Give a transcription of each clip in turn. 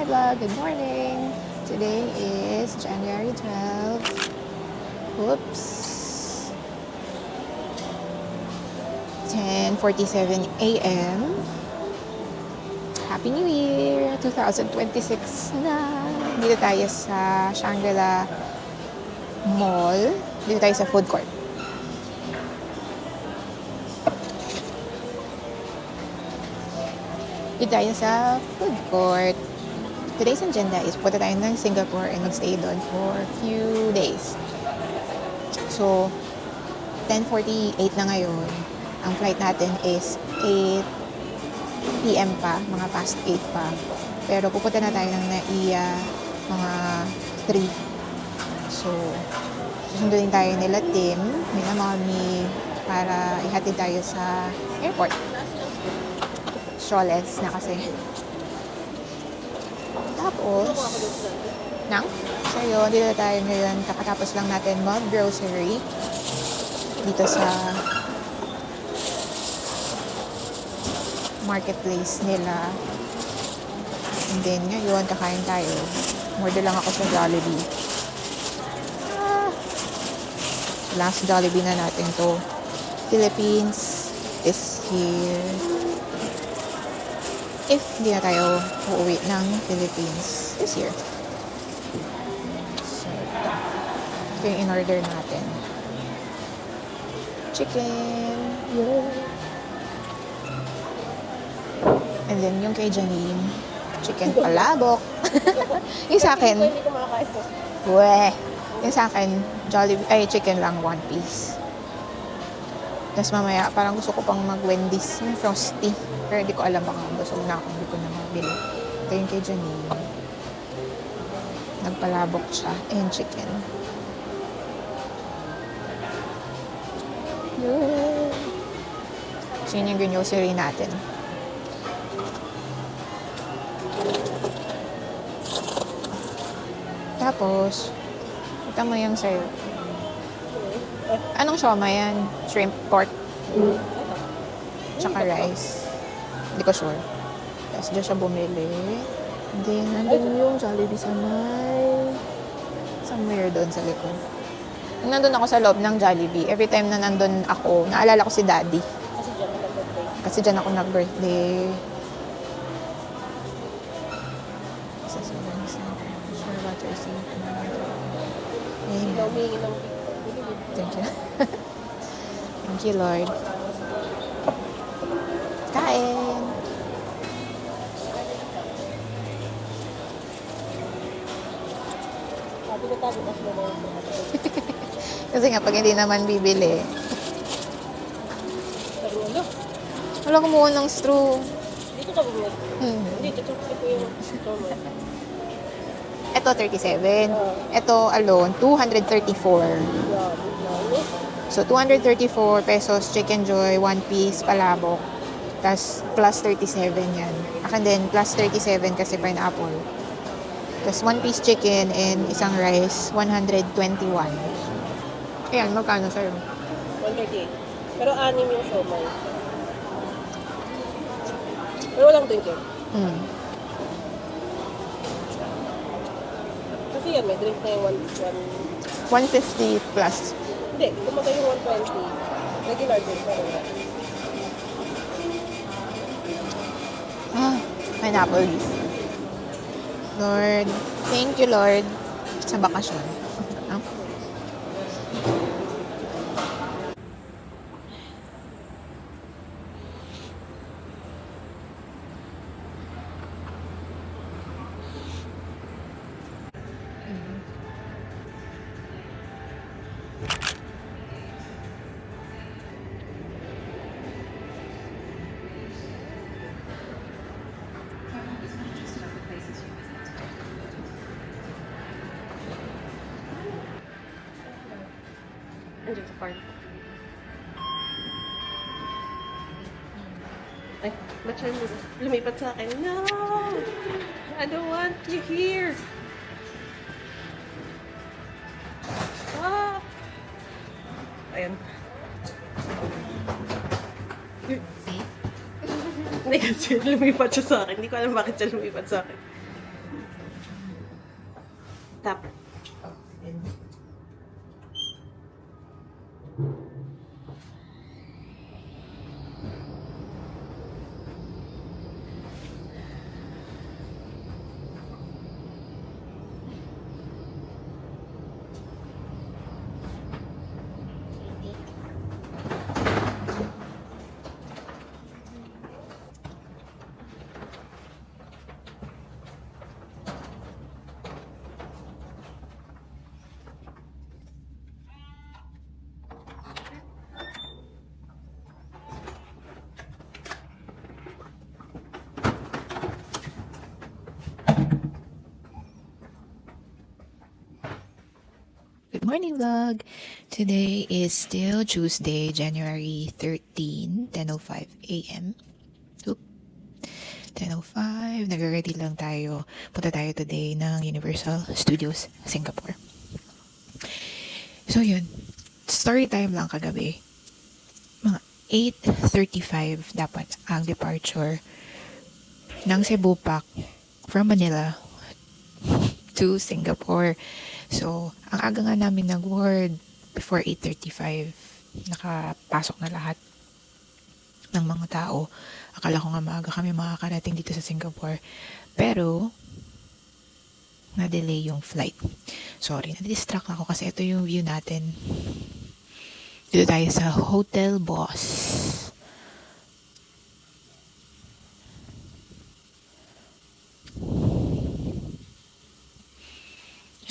my vlog. Good morning. Today is January 12. Whoops. 10:47 a.m. Happy New Year 2026 na. Dito tayo sa Shangri-La Mall. Dito tayo sa food court. Dito tayo sa food court. Today's agenda is punta tayo ng Singapore and magstay doon for a few days. So, 10:48 na ngayon. Ang flight natin is 8 p.m. pa, mga past 8 pa. Pero pupunta na tayo ng NAIA mga 3. So, susunduin tayo nila Tim, nila Mommy, para ihatid tayo sa airport. Shawless na kasi. Tapos, so yun, dito tayo ngayon. Kakatapos lang natin mag-grocery dito sa marketplace nila. And then, ngayon, kakain tayo. Order lang ako sa Jollibee. Last Jollibee na natin to. Philippines is here. If hindi na tayo uuwi ng Philippines this year. So, ito yung in-order natin. Chicken. Yeah. And then yung kay Janine, chicken palabok. Yung sa akin, yung sa akin, Jollibee, chicken lang, 1 piece. Tapos mamaya, parang gusto ko pang mag-Wendy's, yung Frosty. Pero hindi ko alam, baka busog na ako, hindi ko na mabili. Ito yung kay Janine. Nagpalabok siya, and chicken. Yeah. So yun yung grocery natin. Tapos, ito mo yung sa'yo. Anong siomai yan? Shrimp, pork, tsaka rice. Hindi ko sure. Tapos dyan siya bumili. Then, nandun yung Jollibee sa somewhere doon sa likod. Nung nandun ako sa loob ng Jollibee, every time na nandun ako, naalala ko si Daddy. Kasi dyan ako nag-birthday. Thank you. Thank you, Lord. Kain! Kasi nga, pag hindi naman bibili. Wala kumuha ng straw. Dito ka bumili? Dito ko yung straw. Ito, 37. Ito, alone, 234. So, 234 pesos, Chicken Joy, 1 piece, palabok. Tapos, plus 37 yan. Akin din, plus 37 kasi pineapple. Tapos, 1 piece chicken and isang rice, 121. Ayan, magkano sa'yo? 138. Pero 6 yung siomai. Pero walang drinker. Kasi yan, may drink na yung 150 plus. Hindi, kumagay yung 120. Regular drink na rin. Pineapple. Lord, thank you, Lord, sa bakasyon. Andiyan sa park. Ay, ba't siya lumipat sa akin? No! I don't want you here! Ah! Ayan. Hindi kasi lumipat siya sa akin. Hindi ko alam bakit siya lumipat sa akin. Tap. Good morning, vlog! Today is still Tuesday, January 13, 10:05 a.m. Oop. 10:05. Nag-ready lang tayo. Punta tayo today ng Universal Studios, Singapore. So, yun. Story time lang kagabi. Mga 8:35 dapat ang departure ng Cebu Pac from Manila to Singapore. So, ang aga nga namin nag-board before 8:35. Nakapasok na lahat ng mga tao. Akala ko nga maaga kami makakarating dito sa Singapore. Pero, na-delay yung flight. Sorry, na-distract ako kasi ito yung view natin. Dito tayo sa Hotel Boss.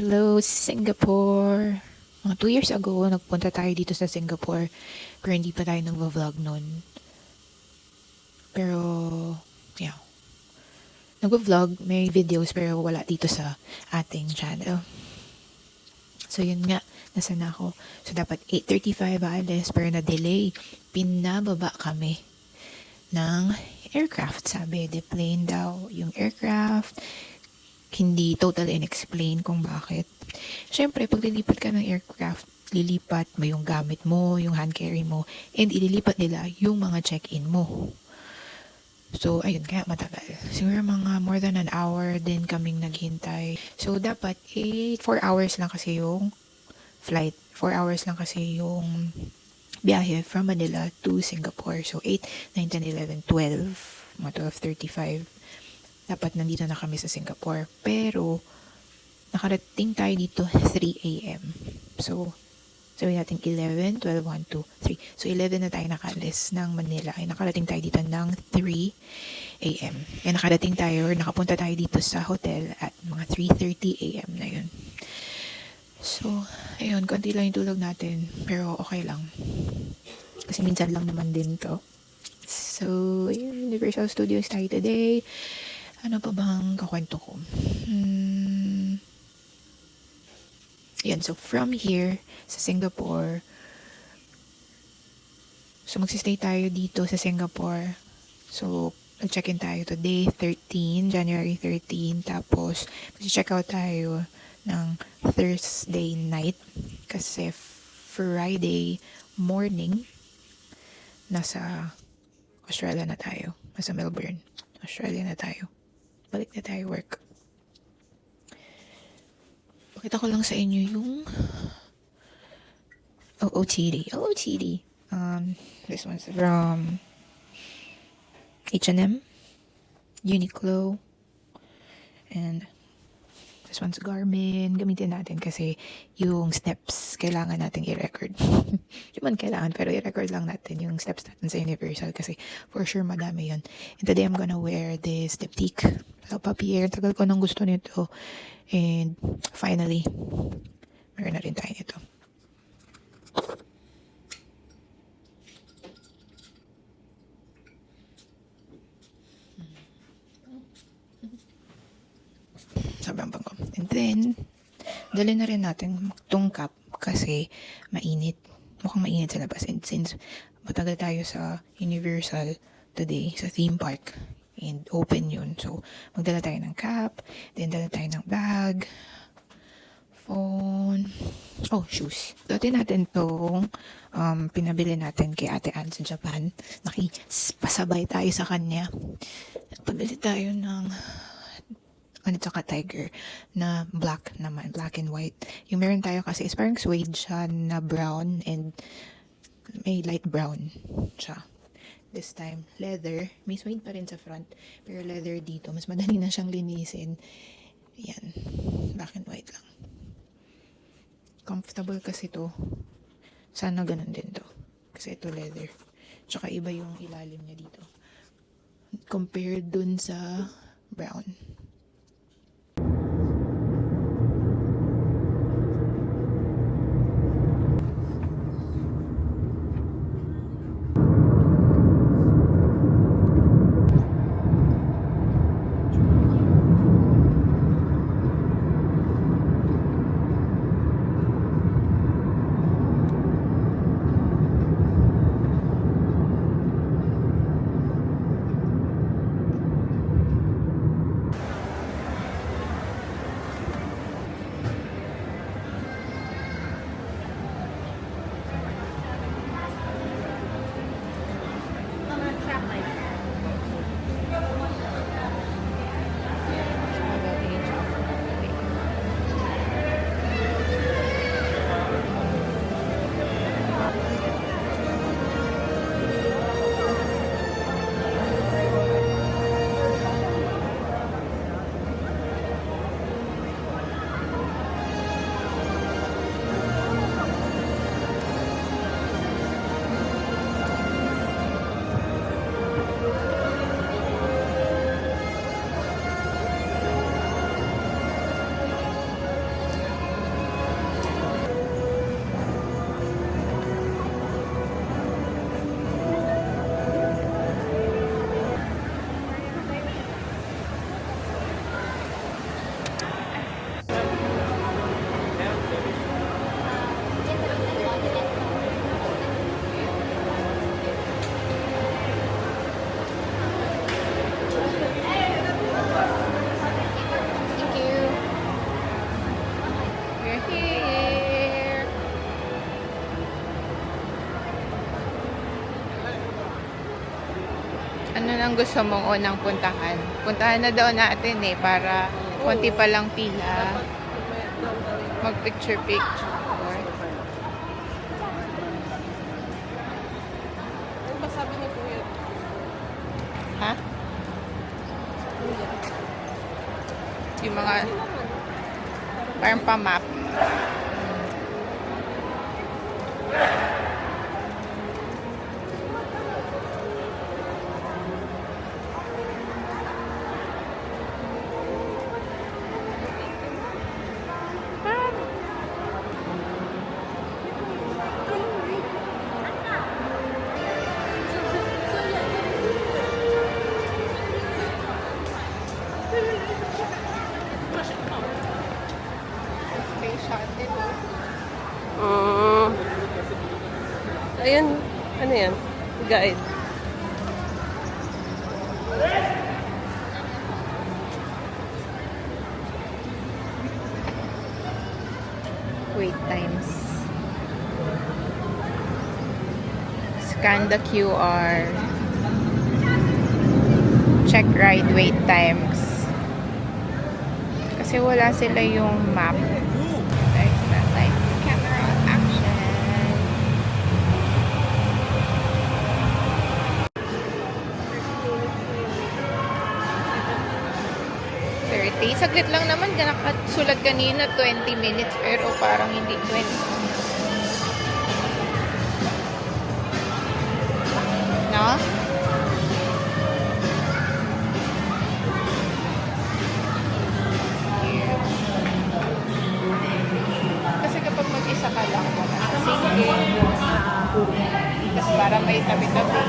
Hello, Singapore! Mga 2 years ago, nagpunta tayo dito sa Singapore. Pero hindi pa tayo nag-vlog nun. Pero, yeah. Nag-vlog, may videos, pero wala dito sa ating channel. So, yun nga. Nasa na ako. So, dapat 8:35 alis, pero na-delay. Pinababa kami ng aircraft. Sabi, deplane daw yung aircraft. Hindi totally in-explain kung bakit. Siyempre, pag lilipat ka ng aircraft, lilipat mo yung gamit mo, yung hand carry mo, and ililipat nila yung mga check-in mo. So, ayun, kaya matagal. Siguro mga more than an hour din kaming naghintay. So, dapat 4 hours lang kasi yung flight. 4 hours lang kasi yung biyahe from Manila to Singapore. So, 8, 9, 10, 11, 12. Mga 12:35. Dapat nandito na kami sa Singapore. Pero, nakarating tayo dito 3 a.m. So, sabi natin 11, 12, 1, 2, 3. So, 11 na tayo nakalis ng Manila. Ay, nakarating tayo dito ng 3 a.m. Ay, nakarating tayo or nakapunta tayo dito sa hotel at mga 3:30 a.m. na yun. So, ayun, konti lang yung tulog natin. Pero, okay lang. Kasi minsan lang naman din to. So, yun, Universal Studios tayo today. Ano pa bang kakwento ko? Yan, so from here, sa Singapore, so magsistay tayo dito sa Singapore. So, nag-check-in tayo today, January 13, tapos mag-check out tayo ng Thursday night, kasi Friday morning, nasa Australia na tayo. Nasa Melbourne, Australia na tayo. Balik na tayo work. Pakita ko lang sa inyo yung OOTD. This one's from H&M, Uniqlo, and this one's Garmin. Gamitin natin kasi yung steps kailangan natin i-record. Hindi man kailangan, pero i-record lang natin yung steps natin sa Universal kasi for sure madami yun. And today I'm gonna wear this diptyque. Hello, Papier. Tagal ko nang gusto nito. And finally, meron na rin tayo nito. Sobrang bango. And then, dali na rin natin tungkap kasi mainit. Mukhang mainit sa labas. And since matagal tayo sa Universal today, sa theme park, and open yun. So, magdala tayo ng cap, then dala tayo ng bag, phone, shoes. Dati natin tong pinabili natin kay Ate Ann sa Japan. Pasabay tayo sa kanya. Pabili tayo ng Ano, tsaka tiger na black naman, black and white. Yung meron tayo kasi is parang suede siya na brown and may light brown siya. This time, leather. May suede pa rin sa front, pero leather dito. Mas madali na siyang linisin. Yan. Black and white lang. Comfortable kasi to. Sana ganun din to. Kasi ito leather. Tsaka iba yung ilalim niya dito. Compared dun sa brown. Thank you. We're here. Ano nang gusto mong unang puntahan? Puntahan na daw natin para konti pa lang pila. Mag-picture-picture. Ano ba sabi ni Kuya? Ha? Yung mga parang pa-map. Space shuttle. Ayan, ano yan? Guide. Wait times. Scan the QR. Check ride wait times. Kasi wala sila yung map. There's that like camera action. 30. Saglit lang naman. Nakasulat kanina 20 minutes pero parang hindi 20. No? Kasi kapag mag-isa ka lang, sige. Tapos para may tabi-tabi.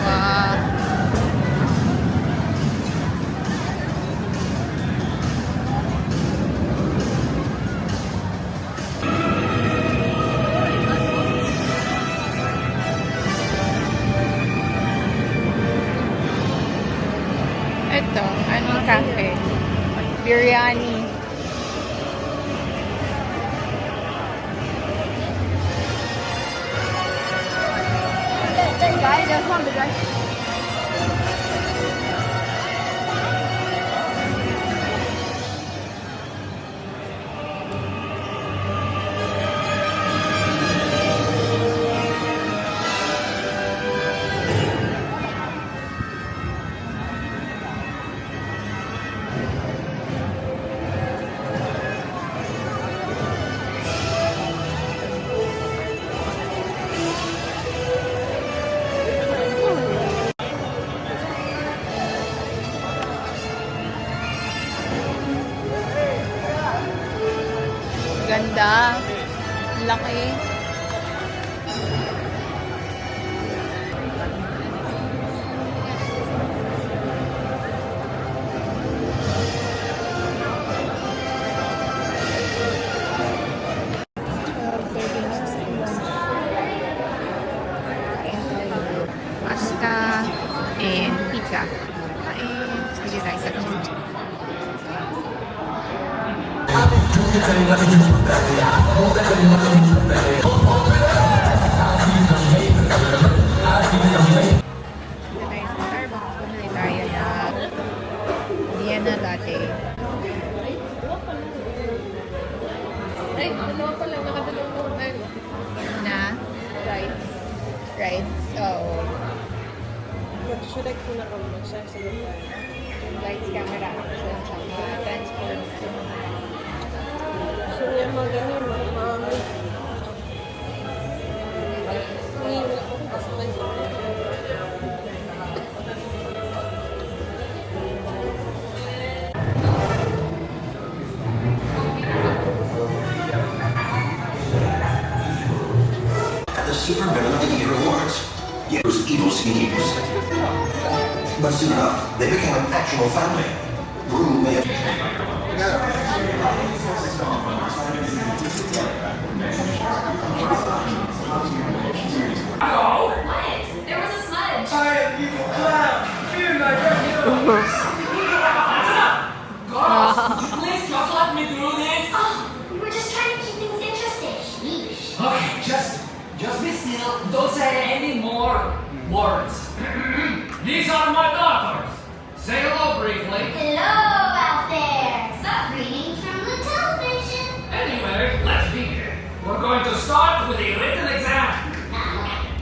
Wow. Ito, anong cafe? Biryani. Guys, there's one guy. Ganda. Laki. Pasta and pizza. Kain. Sige tayo sa Starbucks, bumili tayo ng Vienna Latte. Ay, dalawa pa lang. Nakadalawang tayo. Na Rights. rides. Oo. Should I kuna ko siya sa lugar? Lights, camera, action, tsaka transform. So, yung mga ganyan, mga hindi ko kasabay sa At the Super Villain of the Year Awards. Year's evil schemes. But soon enough, they became an actual family. Rue may have... There was a smudge. Please just let me do this. Oh, we were just trying to keep things interesting. Sheesh. Okay, just be still. Don't say any more words. These are my daughters. Say hello briefly. Hello out there. Stop reading from the television. Anyway, let's begin. We're going to start with a written exam.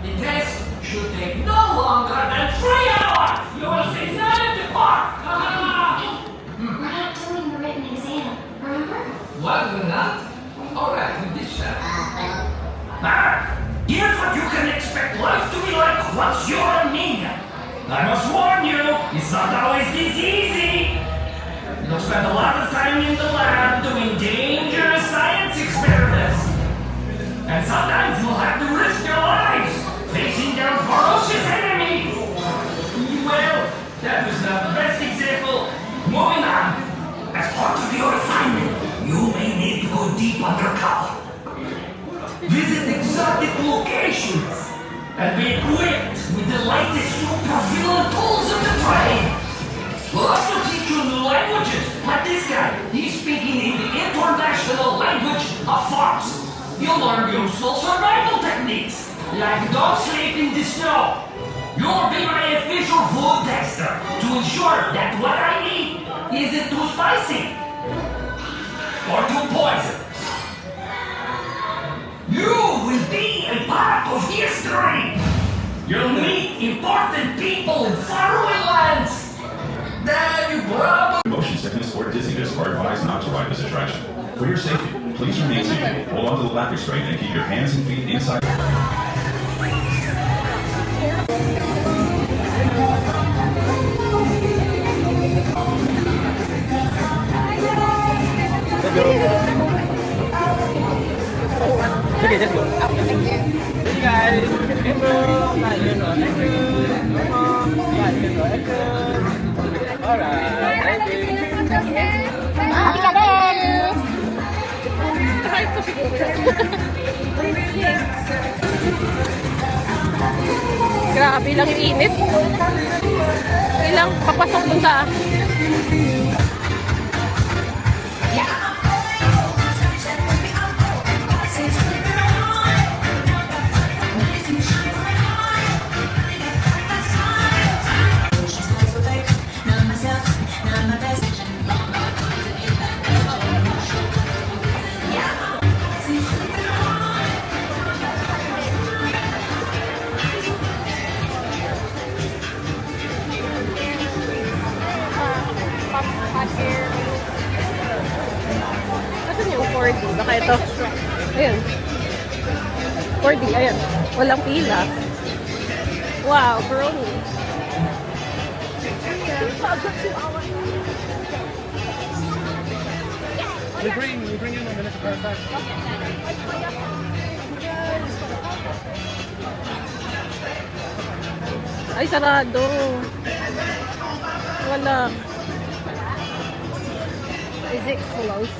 The test should take no longer than 3 hours. You will sit down in the park. Hey, we're not doing the written exam, remember? What? We're not? All right, we ditch that. Well, Here's what you can expect life to be like once you're a ninja. I must warn you, it's not always this easy. You'll spend a lot of time in the lab doing dangerous science experiments. And sometimes you'll have to risk your lives facing down ferocious enemies. Well, that was not the best example. Moving on. As part of your assignment, you may need to go deep undercover. Visit exotic locations and be equipped with the latest super-villain tools of the trade. We'll also teach you new languages, like this guy. He's speaking in the international language of Fox. You'll learn useful survival techniques, like don't sleep in the snow. You'll be my official food tester to ensure that what I eat isn't too spicy or too poison. You will be a part of history. You'll meet important people in faraway lands. Then you probably... Motion sickness or dizziness are advised not to ride this attraction. For your safety, please remain seated, hold onto the lap restraint, and keep your hands and feet inside. Grabe lang yung init. Kailang papasok dun sa... Asan yung 4D? Baka ito. Ayan. 4D, ayan. Walang pila. Wow, brownie. We bring in a minute to back. Ay, sarado. Wala. Is it close?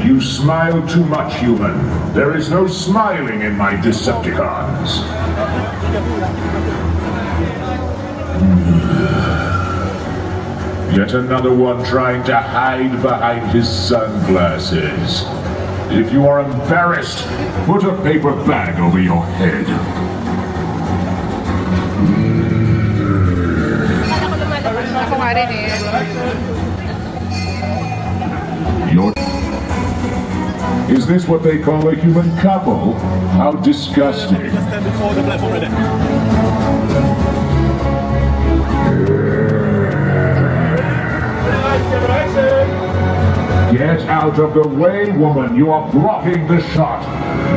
You smile too much, human. There is no smiling in my Decepticons. Yet another one trying to hide behind his sunglasses. If you are embarrassed, put a paper bag over your head. Ako nga rin eh. Is this what they call a human couple? How disgusting. Stand before the platform already. Get out of the way, woman. You are blocking the shot.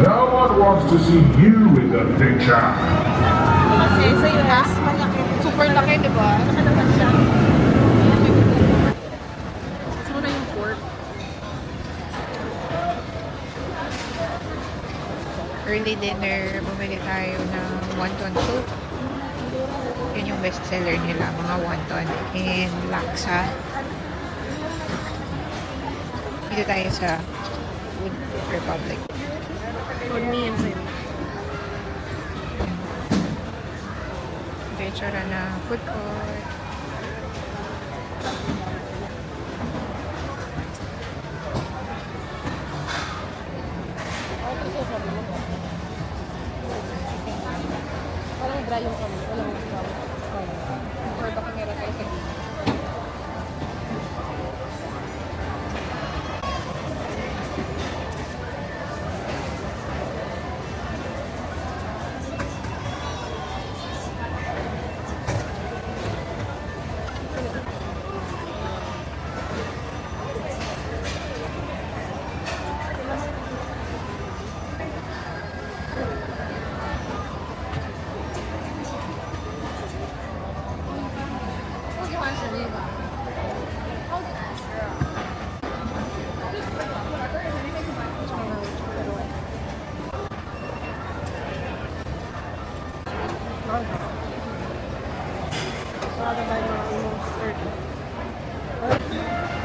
No one wants to see you in the picture. Kasi sa US, malaki. Super laki, di ba? Nakalaman siya. Gusto na yung pork. Early dinner, bumili tayo ng wonton soup. Yun yung best seller nila, mga wonton and laksa. Dito tayo sa Food Republic. On me and him. Ito yung tsura na food court. Parang dry yung kami. Walang ikaw. Or baka meron tayo sa gilid. Para tayo mga almost 30.